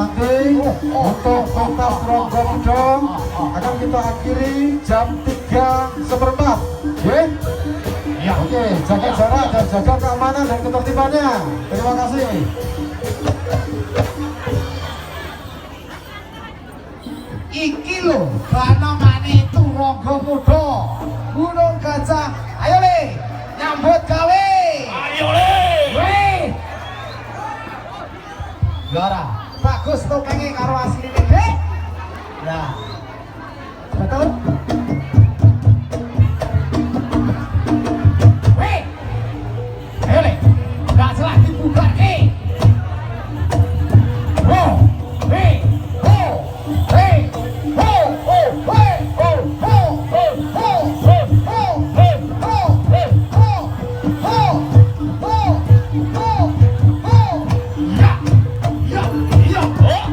Untuk pentas Ronggomudo akan kita akhiri jam 3:15. Ya, oke, jaga jarak dan jaga keamanan dan ketertibannya. Terima kasih. Iki lho, banomane itu Ronggomudo Gunung Gajah. Ayo le, nyambut gawe. Ayo le. Lora, bagus topengnya karo asline dek. Nah, betul. Weh, ayo le, gak salah dibubar ke. Oh, weh, oh, weh, oh, oh, weh, oh, oh, oh, oh, oh, oh, oh, oh, oh, oh, oh, ya. Ya, ya, oh.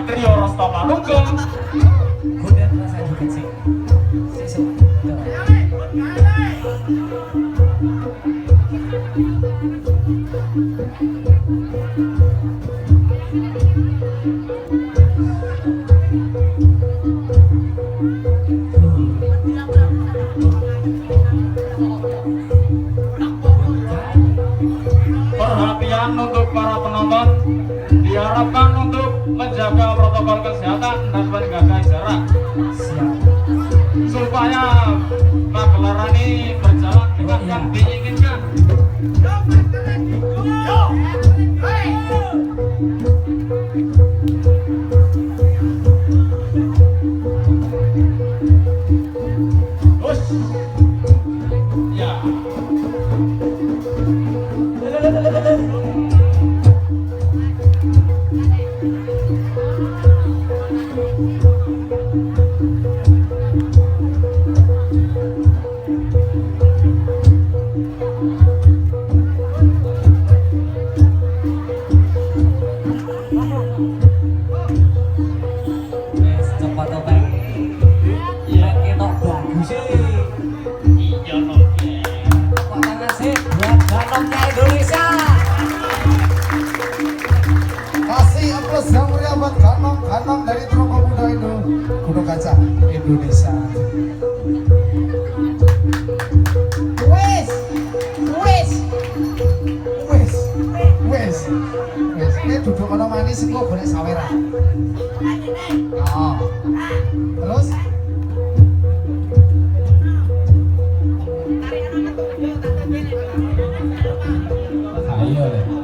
Trio Rostoma Nunggal. Kudet rasa juga sih. Sesuk. Perhatian untuk para penonton, diharapkan untuk menjaga protokol kesehatan dan menjaga jarak supaya pagelaran ini berjalan dengan yang diinginkan. Ya. dari Troko Muda Indo Gunung Kaca Indonesia. Wes, wes, Wes, wes, wes. Ini duduk ono manis kok boleh saweran. Oh. Terus? Ayo deh.